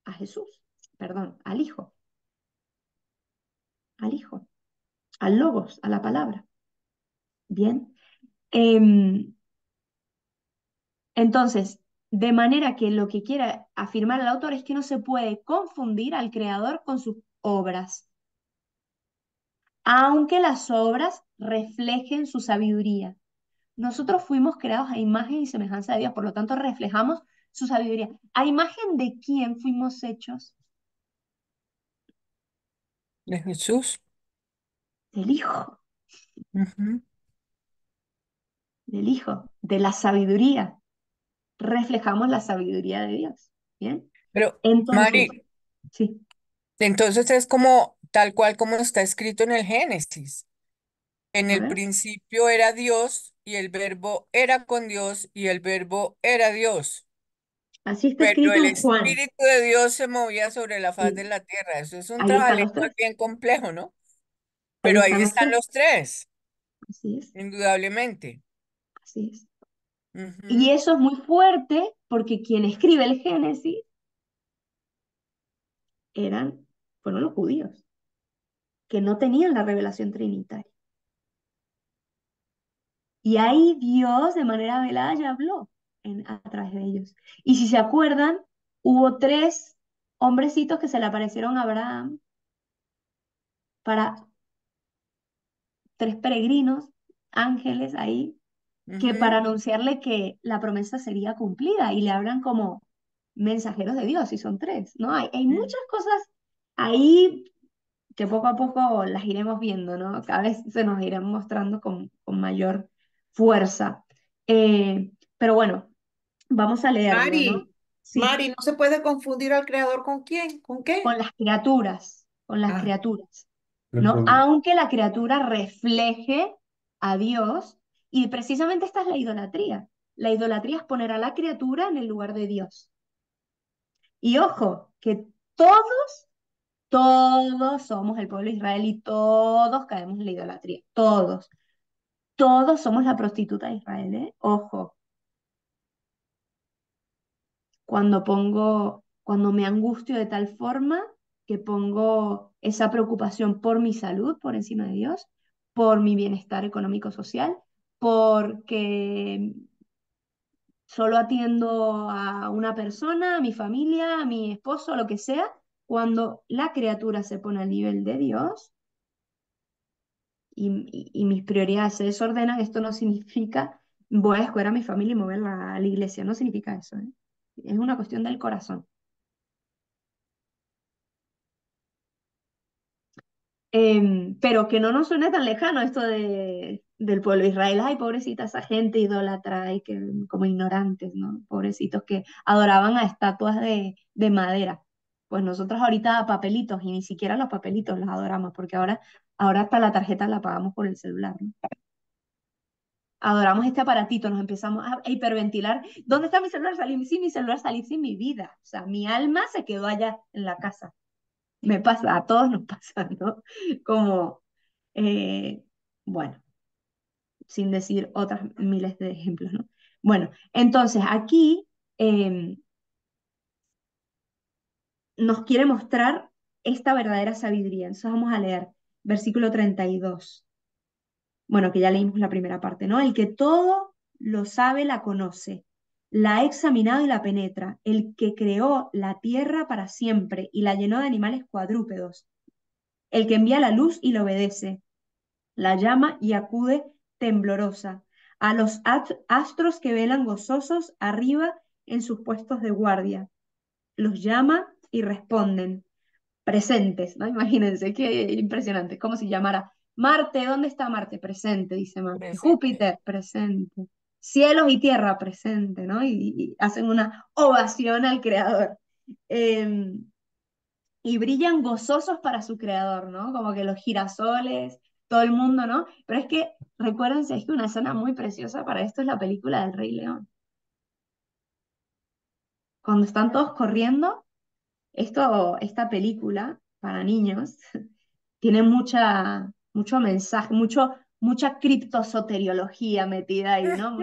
a Jesús, perdón, al Hijo, al Logos, a la palabra. Bien. Em, Entonces, de manera que lo que quiere afirmar el autor es que no se puede confundir al creador con sus obras, aunque las obras reflejen su sabiduría. Nosotros fuimos creados a imagen y semejanza de Dios, por lo tanto reflejamos su sabiduría. ¿A imagen de quién fuimos hechos? De Jesús. Del Hijo, Ujú. del Hijo, de la sabiduría. Reflejamos la sabiduría de Dios. ¿Bien? Pero, Entonces, Mari, sí, entonces es como tal cual como está escrito en el Génesis. En a el ver, principio era Dios y el verbo era con Dios y el verbo era Dios. así está Pero escrito el en Juan. Espíritu de Dios se movía sobre la faz de Sí, la tierra. Eso es un ahí están los trabalenguas tres. bien complejo, ¿no? Ahí Pero ahí están los están tres. los tres, Así es, indudablemente. así es. Y Ujú. eso es muy fuerte porque quien escribe el Génesis eran, fueron los judíos, que no tenían la revelación trinitaria. Y ahí Dios de manera velada ya habló a través de ellos. Y si se acuerdan, hubo tres hombrecitos que se le aparecieron a Abraham para tres peregrinos, ángeles ahí, que para Ujú. anunciarle que la promesa sería cumplida y le hablan como mensajeros de Dios, y son tres, ¿no? Hay Mm. muchas cosas ahí que poco a poco las iremos viendo, ¿no? Cada vez se nos irán mostrando con mayor fuerza. Pero bueno, vamos a leerlo, ¿no? Mari, Sí, Mari, ¿no se puede confundir al creador con quién? ¿Con qué? con las Ah, criaturas, El ¿no? pro- Aunque la criatura refleje a Dios, y precisamente esta es la idolatría. La idolatría es poner a la criatura en el lugar de Dios. Y ojo, que todos somos el pueblo de Israel y todos caemos en la idolatría. Todos somos la prostituta de Israel, ¿eh? Ojo, cuando me angustio de tal forma que pongo esa preocupación por mi salud por encima de Dios, por mi bienestar económico social, porque solo atiendo a una persona, a mi familia, a mi esposo, lo que sea, cuando la criatura se pone al nivel de Dios y mis prioridades se desordenan, esto no significa voy a escoger a mi familia y moverla a la iglesia, no significa eso, ¿eh? Es una cuestión del corazón. Pero que no nos suene tan lejano esto del pueblo de Israel. Ay, pobrecita esa gente idólatra y que como ignorantes, ¿no? Pobrecitos que adoraban a estatuas de madera. Pues nosotros ahorita a papelitos y ni siquiera los papelitos los adoramos porque ahora hasta la tarjeta la pagamos por el celular, ¿no? Adoramos este aparatito, nos empezamos a hiperventilar. ¿Dónde está mi celular? Salí sin mi celular, salí sin mi vida. O sea, mi alma se quedó allá en la casa. Me pasa, a todos nos pasa, ¿no? Como, eh, bueno, sin decir otras miles de ejemplos, ¿no? Bueno, entonces aquí eh, nos quiere mostrar esta verdadera sabiduría. Entonces vamos a leer versículo 32. Bueno, que ya leímos la primera parte, ¿no? El que todo lo sabe, la conoce, la ha examinado y la penetra, el que creó la tierra para siempre y la llenó de animales cuadrúpedos, el que envía la luz y la obedece, la llama y acude temblorosa, a los astros que velan gozosos arriba en sus puestos de guardia, los llama y responden presentes, ¿no? Imagínense, qué impresionante, es como si llamara Marte, ¿dónde está Marte? Presente, dice Marte. Presente. Júpiter, presente. Cielos y tierra, presente, ¿no? Y hacen una ovación al creador. Eh, y brillan gozosos para su creador, ¿no? Como que los girasoles, todo el mundo, ¿no? Pero es que, recuérdense, es que una escena muy preciosa para esto es la película del Rey León. Cuando están todos corriendo, esta película para niños tiene mucho mensaje, mucha criptosoteriología metida ahí, ¿no?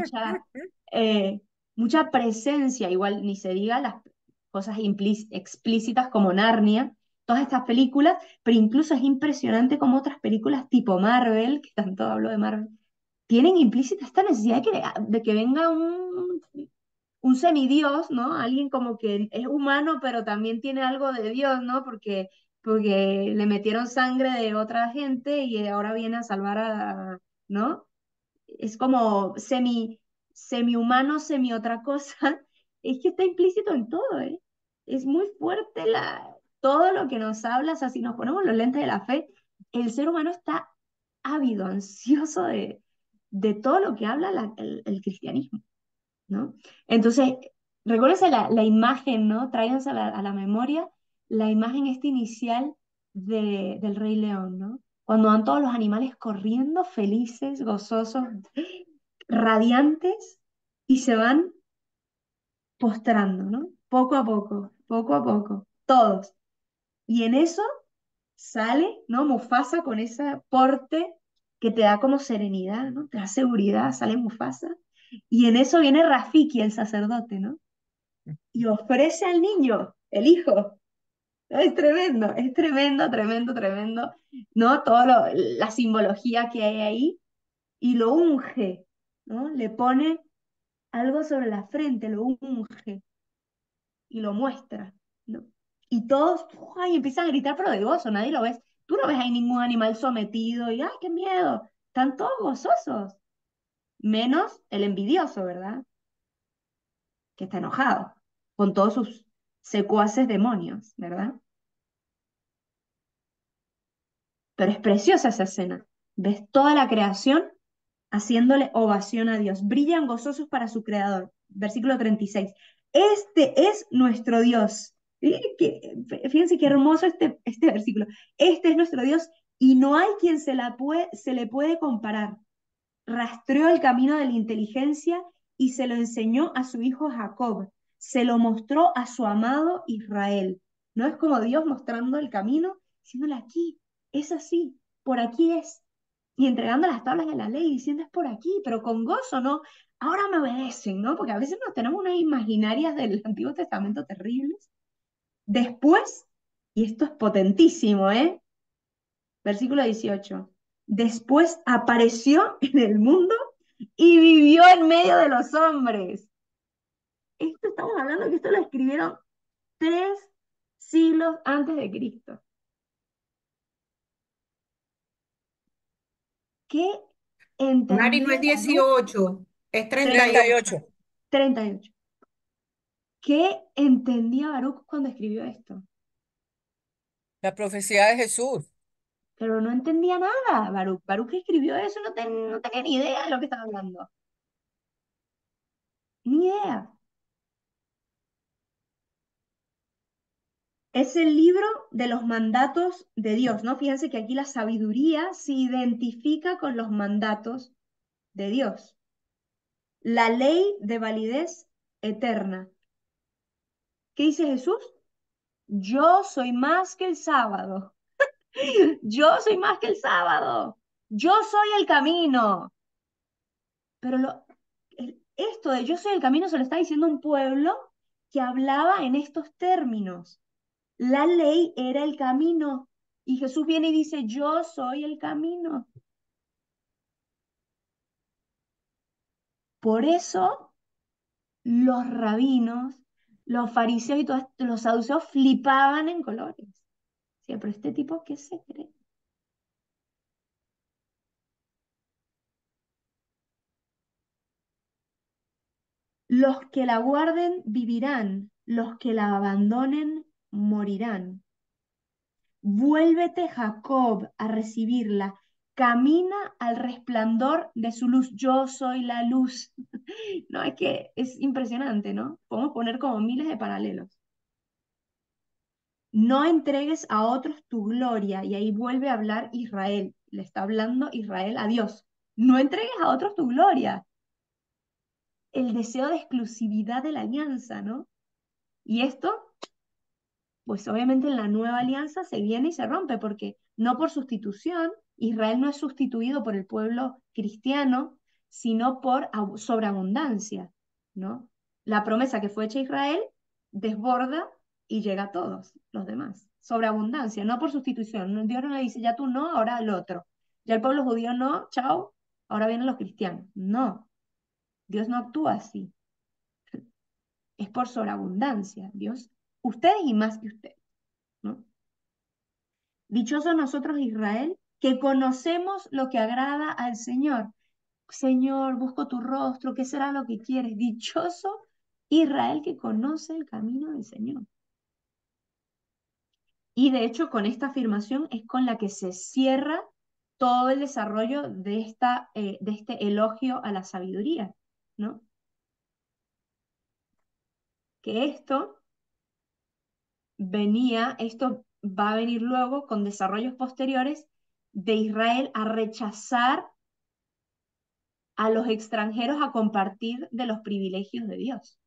Eh, mucha presencia, igual ni se diga las cosas explícitas como Narnia, todas estas películas, pero incluso es impresionante como otras películas tipo Marvel, que tanto hablo de Marvel, tienen implícita esta necesidad de que venga un semidios, ¿no? Alguien como que es humano, pero también tiene algo de Dios, ¿no? Porque le metieron sangre de otra gente y ahora viene a salvar ¿no? Es como semi humano, semi otra cosa. Es que está implícito en todo, ¿eh? Es muy fuerte todo lo que nos habla, o sea, si nos ponemos los lentes de la fe, el ser humano está ávido, ansioso de todo lo que habla el cristianismo, ¿no? Entonces, recuérdense la imagen, ¿no? Tráiganse a la memoria la imagen esta inicial del Rey León, ¿no? Cuando van todos los animales corriendo, felices, gozosos, radiantes, y se van postrando, ¿no? Poco a poco, todos. Y en eso sale, ¿no? Mufasa con ese porte que te da como serenidad, ¿no? Te da seguridad, sale Mufasa. Y en eso viene Rafiki, el sacerdote, ¿no? Y ofrece al niño, el hijo. Es tremendo, tremendo, tremendo, ¿no? La simbología que hay ahí y lo unge, ¿no? Le pone algo sobre la frente, lo unge y lo muestra, ¿no? Y todos ay, empiezan a gritar, pero de gozo, nadie lo ves. Tú no ves ahí ningún animal sometido y ¡ay, qué miedo! Están todos gozosos, menos el envidioso, ¿verdad? Que está enojado con todos sus secuaces demonios, ¿verdad? Pero es preciosa esa escena. Ves toda la creación haciéndole ovación a Dios. Brillan gozosos para su creador. Versículo 36. Este es nuestro Dios. Fíjense qué hermoso este versículo. Este es nuestro Dios y no hay quien se le puede comparar. Rastreó el camino de la inteligencia y se lo enseñó a su hijo Jacob. Se lo mostró a su amado Israel. No es como Dios mostrando el camino, diciéndole aquí, es así, por aquí es. Y entregando las tablas de la ley, diciendo es por aquí, pero con gozo, ¿no? Ahora me obedecen, ¿no? Porque a veces nos tenemos unas imaginarias del Antiguo Testamento terribles. Después, y esto es potentísimo, ¿eh? Versículo 18. Después apareció en el mundo y vivió en medio de los hombres. Esto estamos hablando que esto lo escribieron 3 siglos antes de Cristo. ¿Qué Mari, no entendía es Baruch? 18, es 38. 38. 38. ¿Qué entendía Baruch cuando escribió esto? La profecía de Jesús. Pero no entendía nada, Baruch. Baruch escribió eso, no tenía ni idea de lo que estaba hablando. Ni idea. Es el libro de los mandatos de Dios, ¿no? Fíjense que aquí la sabiduría se identifica con los mandatos de Dios. La ley de validez eterna. ¿Qué dice Jesús? Yo soy más que el sábado. Yo soy más que el sábado. Yo soy el camino. Pero esto de yo soy el camino se lo está diciendo un pueblo que hablaba en estos términos. La ley era el camino. Y Jesús viene y dice, yo soy el camino. Por eso los rabinos, los fariseos y todos los saduceos flipaban en colores. Sí, pero este tipo, ¿qué se cree? Los que la guarden vivirán, los que la abandonen morirán. Vuélvete, Jacob, a recibirla. Camina al resplandor de su luz. Yo soy la luz. No, es que es impresionante, ¿no? Podemos poner como miles de paralelos. No entregues a otros tu gloria. Y ahí vuelve a hablar Israel. Le está hablando Israel a Dios. No entregues a otros tu gloria. El deseo de exclusividad de la alianza, ¿no? Y esto, pues obviamente en la nueva alianza se viene y se rompe, porque no por sustitución, Israel no es sustituido por el pueblo cristiano, sino por sobreabundancia, ¿no? La promesa que fue hecha a Israel desborda y llega a todos los demás. Sobreabundancia, no por sustitución. Dios no le dice, ya tú no, ahora el otro. Ya el pueblo judío no, chao, ahora vienen los cristianos. No, Dios no actúa así. Es por sobreabundancia. Dios, ustedes y más que ustedes, ¿no? Dichosos nosotros, Israel, que conocemos lo que agrada al Señor. Señor, busco tu rostro, ¿qué será lo que quieres? Dichoso Israel que conoce el camino del Señor. Y de hecho, con esta afirmación es con la que se cierra todo el desarrollo de este elogio a la sabiduría, ¿no? Que esto va a venir luego con desarrollos posteriores de Israel a rechazar a los extranjeros a compartir de los privilegios de Dios.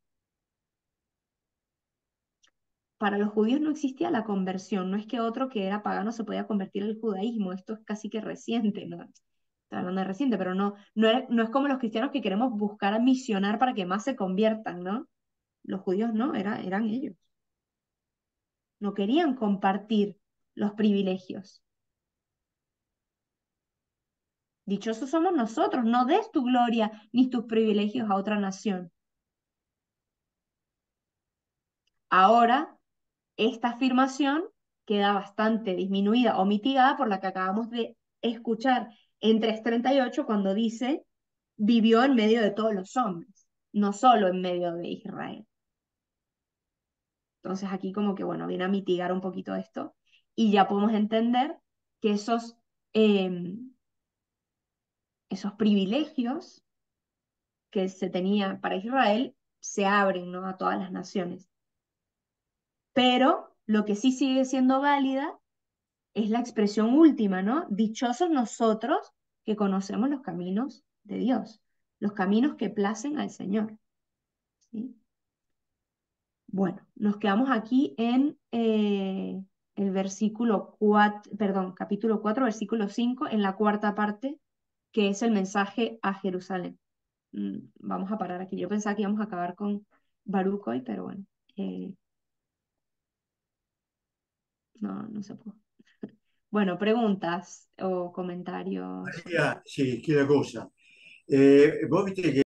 Para los judíos no existía la conversión, no es que otro que era pagano se podía convertir al judaísmo, esto es casi que reciente, ¿no? Estoy hablando de reciente, pero no es como los cristianos que queremos buscar a misionar para que más se conviertan, ¿no? Los judíos no, eran ellos. No querían compartir los privilegios. Dichosos somos nosotros, no des tu gloria ni tus privilegios a otra nación. Ahora, esta afirmación queda bastante disminuida o mitigada por la que acabamos de escuchar en 3:38 cuando dice, vivió en medio de todos los hombres, no solo en medio de Israel. Entonces aquí como que, bueno, viene a mitigar un poquito esto y ya podemos entender que esos privilegios que se tenía para Israel se abren, ¿no?, a todas las naciones. Pero lo que sí sigue siendo válida es la expresión última, ¿no? Dichosos nosotros que conocemos los caminos de Dios, los caminos que placen al Señor. ¿Sí? Bueno, nos quedamos aquí en el versículo 4, perdón, capítulo 4, versículo 5, en la cuarta parte, que es el mensaje a Jerusalén. Vamos a parar aquí. Yo pensaba que íbamos a acabar con Baruch hoy, pero bueno, no se pudo. Bueno, preguntas o comentarios. Maria, sì, chiedo cosa. Voi avete